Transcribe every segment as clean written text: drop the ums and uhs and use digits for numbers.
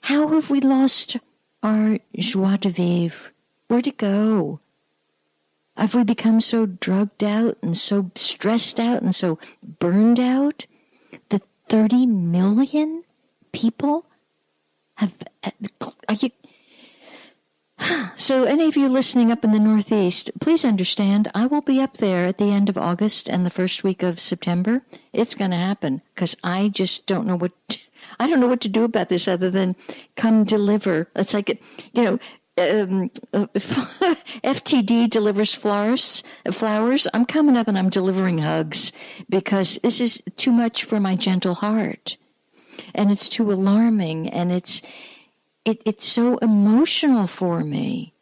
How have we lost our joie de vivre? Where'd it go? Have we become so drugged out and so stressed out and so burned out that 30 million people have... Are you... So any of you listening up in the Northeast, please understand, I will be up there at the end of August and the first week of September. It's going to happen because I just don't know what to do about this other than come deliver. It's like, FTD delivers flowers. I'm coming up and I'm delivering hugs because this is too much for my gentle heart. And it's too alarming, and it's so emotional for me.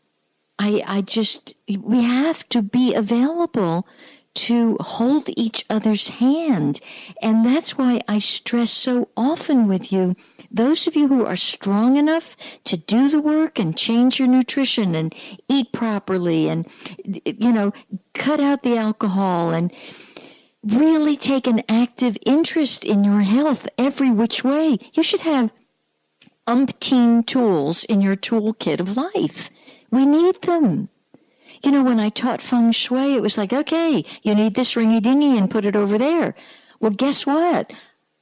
We have to be available to hold each other's hand. And that's why I stress so often with you, those of you who are strong enough to do the work and change your nutrition and eat properly and, cut out the alcohol and really take an active interest in your health every which way. You should have umpteen tools in your toolkit of life. We need them. When I taught feng shui, it was like, okay, you need this ringy-dingy and put it over there. Well, guess what?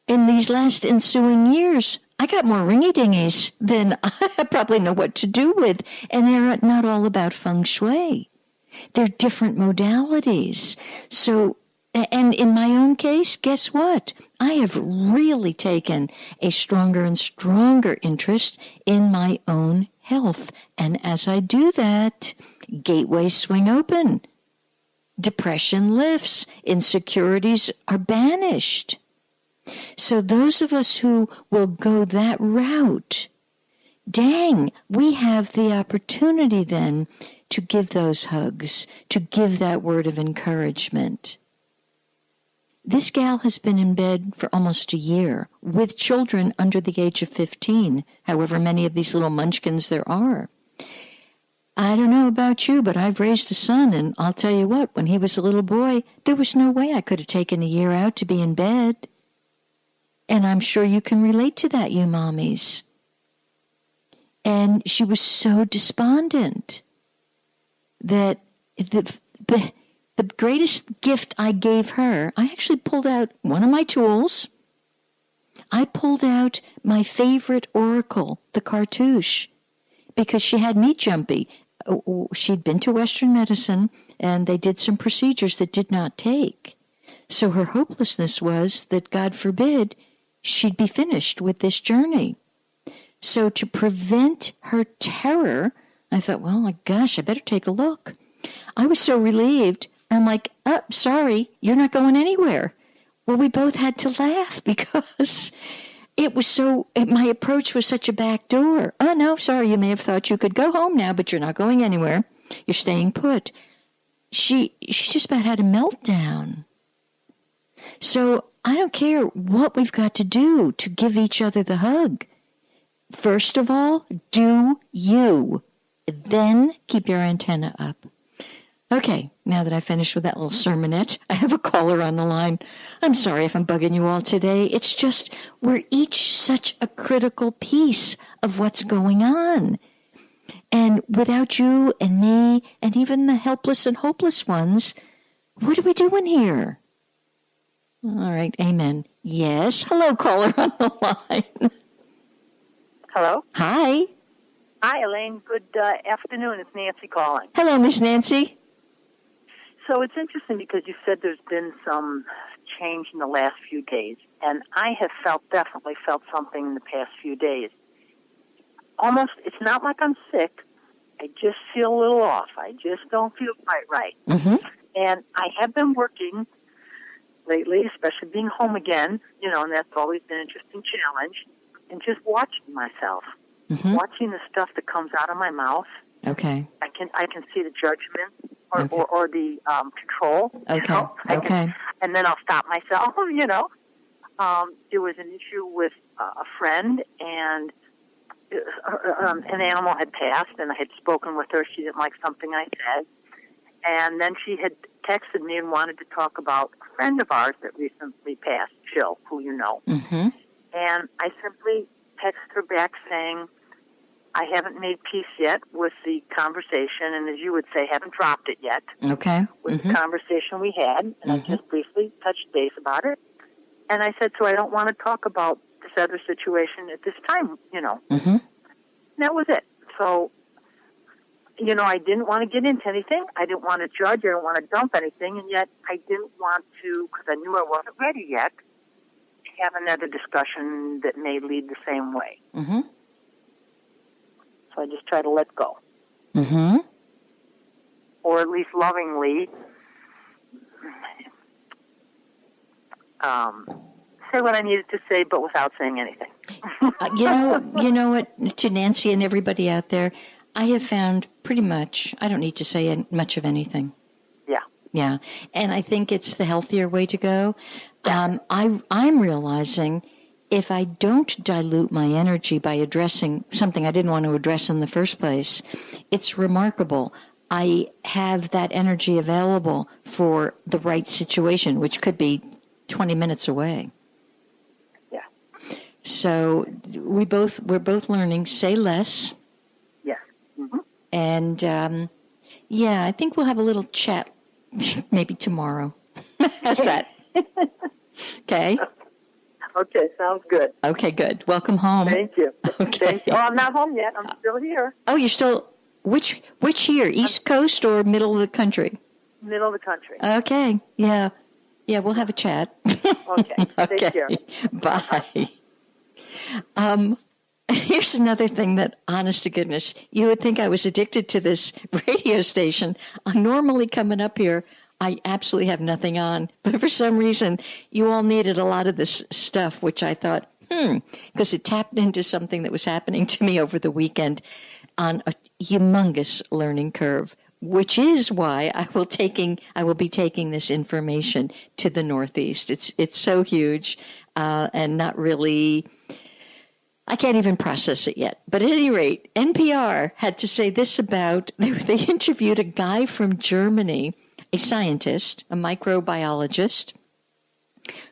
In these last ensuing years, I got more ringy-dingies than I probably know what to do with. And they're not all about feng shui. They're different modalities. So, and in my own case, guess what? I have really taken a stronger and stronger interest in my own health. And as I do that, gateways swing open. Depression lifts. Insecurities are banished. So those of us who will go that route, dang, we have the opportunity then to give those hugs, to give that word of encouragement. This gal has been in bed for almost a year with children under the age of 15, however many of these little munchkins there are. I don't know about you, but I've raised a son, and I'll tell you what, when he was a little boy, there was no way I could have taken a year out to be in bed. And I'm sure you can relate to that, you mommies. And she was so despondent that the greatest gift I gave her, I actually pulled out one of my tools. I pulled out my favorite oracle, the cartouche, because she had me jumpy. She'd been to Western medicine, and they did some procedures that did not take. So her hopelessness was that, God forbid, she'd be finished with this journey. So to prevent her terror, I thought, well, my gosh, I better take a look. I was so relieved. I'm like, oh, sorry, you're not going anywhere. Well, we both had to laugh because it was my approach was such a back door. Oh, no, sorry, you may have thought you could go home now, but you're not going anywhere. You're staying put. She just about had a meltdown. So I don't care what we've got to do to give each other the hug. First of all, do you. Then keep your antenna up. Okay, now that I finished with that little sermonette, I have a caller on the line. I'm sorry if I'm bugging you all today. It's just we're each such a critical piece of what's going on. And without you and me and even the helpless and hopeless ones, what are we doing here? All right, amen. Yes, hello, caller on the line. Hello? Hi. Hi, Elaine. Good afternoon. It's Nancy calling. Hello, Miss Nancy. So it's interesting because you said there's been some change in the last few days, and I have definitely felt something in the past few days. Almost, it's not like I'm sick. I just feel a little off. I just don't feel quite right. Mm-hmm. And I have been working lately, especially being home again, and that's always been an interesting challenge, and just watching myself, watching the stuff that comes out of my mouth. Okay. I can see the judgment or the control. Okay. And then I'll stop myself. There was an issue with a friend, and an animal had passed, and I had spoken with her. She didn't like something I said, and then she had texted me and wanted to talk about a friend of ours that recently passed, Jill, who you know. Mm-hmm. And I simply texted her back saying, I haven't made peace yet with the conversation, and as you would say, haven't dropped it yet. Okay. With the conversation we had, and I just briefly touched base about it. And I said, so I don't want to talk about this other situation at this time, And that was it. So, I didn't want to get into anything. I didn't want to judge. I didn't want to dump anything. And yet I didn't want to, because I knew I wasn't ready yet, have another discussion that may lead the same way. So I just try to let go. Or at least lovingly say what I needed to say, but without saying anything. You know what, to Nancy and everybody out there, I have found pretty much, I don't need to say much of anything. Yeah. And I think it's the healthier way to go. Yeah. I'm realizing if I don't dilute my energy by addressing something I didn't want to address in the first place, it's remarkable. I have that energy available for the right situation, which could be 20 minutes away. Yeah. So we're both learning, say less. Yes. And, I think we'll have a little chat maybe tomorrow. How's that? Okay. Okay, sounds good. Okay, good. Welcome home. Thank you. Okay. Thank you. Oh, I'm not home yet. I'm still here. Oh, you're still, which here? East Coast or middle of the country? Middle of the country. Okay. Yeah. Yeah, we'll have a chat. Okay. Take care. Bye. Here's another thing that, honest to goodness, you would think I was addicted to this radio station. I'm normally coming up here. I absolutely have nothing on. But for some reason, you all needed a lot of this stuff, which I thought, because it tapped into something that was happening to me over the weekend on a humongous learning curve, which is why I will be taking this information to the Northeast. It's so huge and not really, I can't even process it yet. But at any rate, NPR had to say this about, they interviewed a guy from Germany, a scientist, a microbiologist,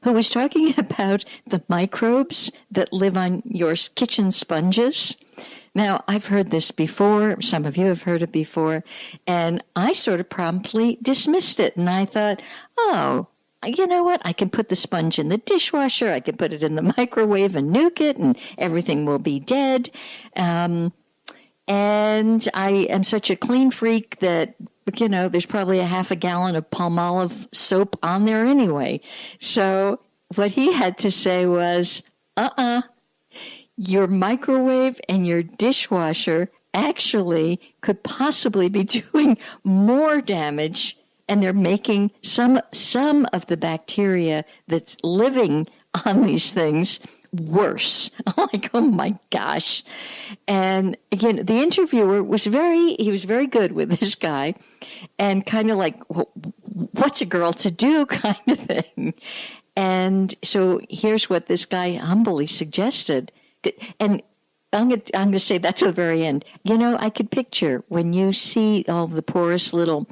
who was talking about the microbes that live on your kitchen sponges. Now, I've heard this before. Some of you have heard it before. And I sort of promptly dismissed it. And I thought, oh, you know what? I can put the sponge in the dishwasher. I can put it in the microwave and nuke it, and everything will be dead. And I am such a clean freak that, there's probably a half a gallon of Palmolive soap on there anyway. So what he had to say was, your microwave and your dishwasher actually could possibly be doing more damage, and they're making some of the bacteria that's living on these things worse. I'm like, oh my gosh. And again, the interviewer was very good with this guy, and kind of like, what's a girl to do kind of thing. And so here's what this guy humbly suggested. And I'm going to say that to the very end. I could picture when you see all the porous little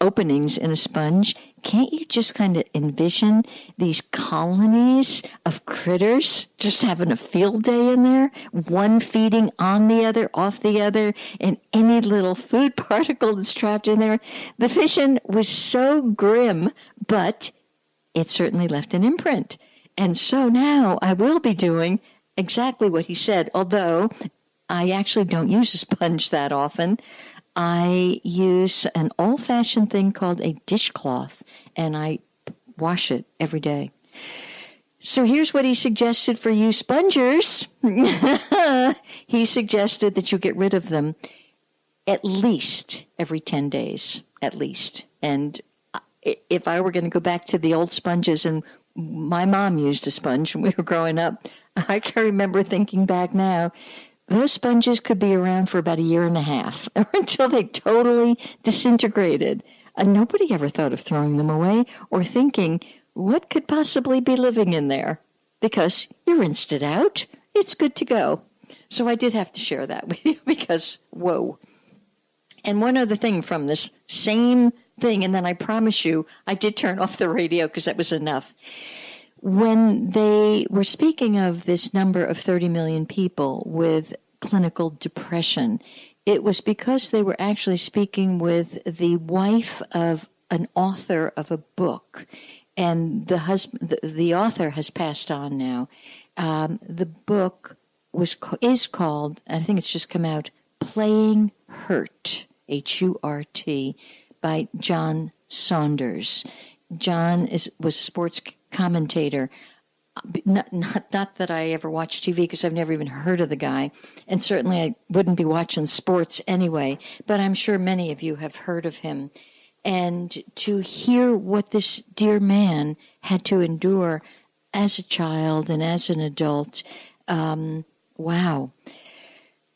openings in a sponge, can't you just kind of envision these colonies of critters just having a field day in there, one feeding on the other, off the other, and any little food particle that's trapped in there? The vision was so grim, but it certainly left an imprint. And so now I will be doing exactly what he said, although I actually don't use a sponge that often. I use an old-fashioned thing called a dishcloth, and I wash it every day. So here's what he suggested for you spongers. He suggested that you get rid of them at least every 10 days, at least. And if I were going to go back to the old sponges, and my mom used a sponge when we were growing up, I can remember thinking back now, those sponges could be around for about a year and a half until they totally disintegrated. And nobody ever thought of throwing them away or thinking, what could possibly be living in there? Because you rinsed it out. It's good to go. So I did have to share that with you because, whoa. And one other thing from this same thing, and then I promise you, I did turn off the radio because that was enough. when they were speaking of this number of 30 million people with clinical depression, it was because they were actually speaking with the wife of an author of a book, and the author has passed on now. The book is called, I think it's just come out, Playing Hurt, Hurt, by John Saunders. John was a sports commentator. Not that I ever watched TV, because I've never even heard of the guy, and certainly I wouldn't be watching sports anyway, but I'm sure many of you have heard of him. And to hear what this dear man had to endure as a child and as an adult, wow.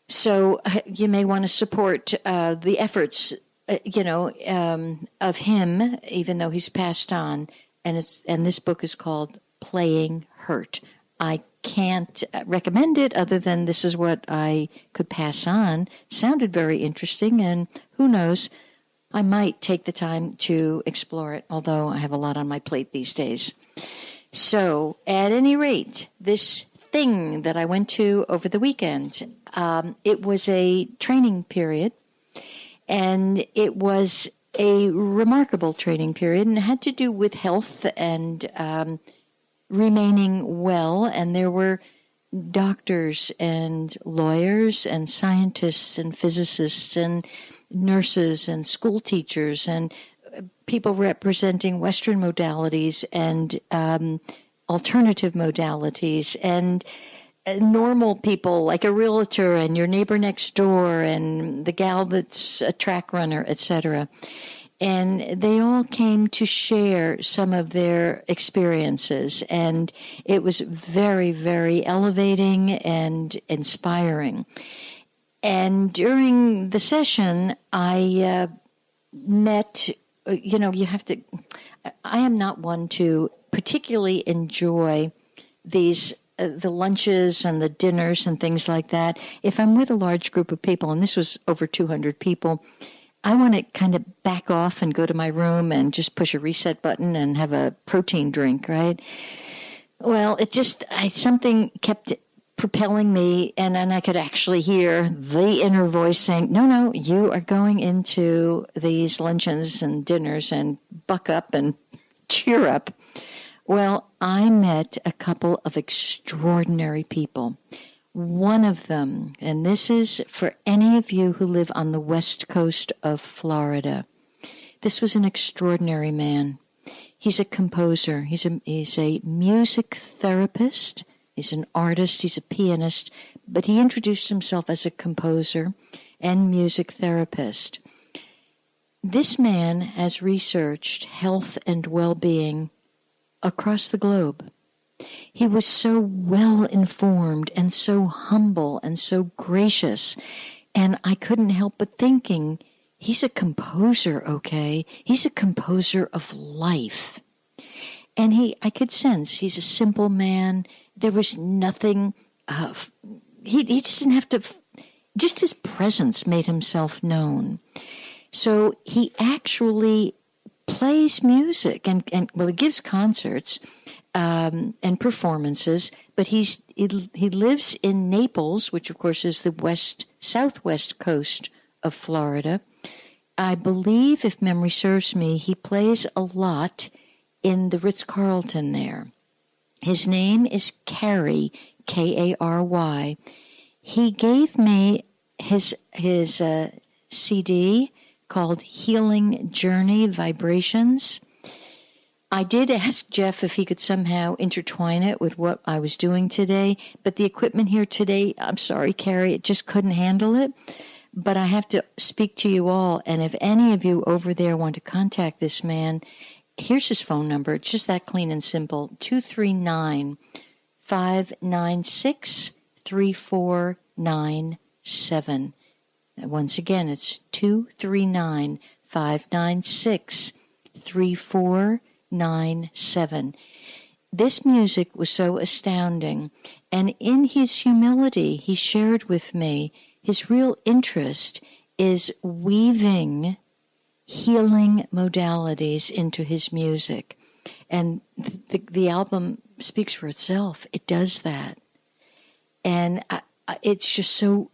So you may want to support the efforts, of him, even though he's passed on. And this book is called Playing Hurt. I can't recommend it other than this is what I could pass on. Sounded very interesting, and who knows, I might take the time to explore it, although I have a lot on my plate these days. So, at any rate, this thing that I went to over the weekend, it was a training period, and it was a remarkable training period, and it had to do with health and remaining well, and there were doctors and lawyers and scientists and physicists and nurses and school teachers and people representing Western modalities and alternative modalities and normal people like a realtor and your neighbor next door and the gal that's a track runner, etc. And they all came to share some of their experiences, and it was very, very elevating and inspiring. And during the session, I met, I am not one to particularly enjoy these the lunches and the dinners and things like that. If I'm with a large group of people, and this was over 200 people, I want to kind of back off and go to my room and just push a reset button and have a protein drink, right? Well, something kept propelling me, and I could actually hear the inner voice saying, no, you are going into these luncheons and dinners and buck up and cheer up. Well, I met a couple of extraordinary people. One of them, and this is for any of you who live on the west coast of Florida, this was an extraordinary man. He's a composer. He's a music therapist. He's an artist. He's a pianist. But he introduced himself as a composer and music therapist. This man has researched health and well-being across the globe. He was so well informed and so humble and so gracious. And I couldn't help but thinking, he's a composer, okay? He's a composer of life. And I could sense he's a simple man. There was nothing, he just didn't have to, just his presence made himself known. So he actually plays music and he gives concerts and performances, but he lives in Naples, which of course is the southwest coast of Florida. I believe, if memory serves me, he plays a lot in the Ritz-Carlton there. His name is Kary, Kary. He gave me his CD called Healing Journey Vibrations. I did ask Jeff if he could somehow intertwine it with what I was doing today, but the equipment here today, I'm sorry, Kary, it just couldn't handle it. But I have to speak to you all, and if any of you over there want to contact this man, here's his phone number. It's just that clean and simple, 239-596-3497. Once again, it's 239-596-3497. This music was so astounding, and in his humility, he shared with me his real interest is weaving healing modalities into his music. And the album speaks for itself. It does that. And it's just so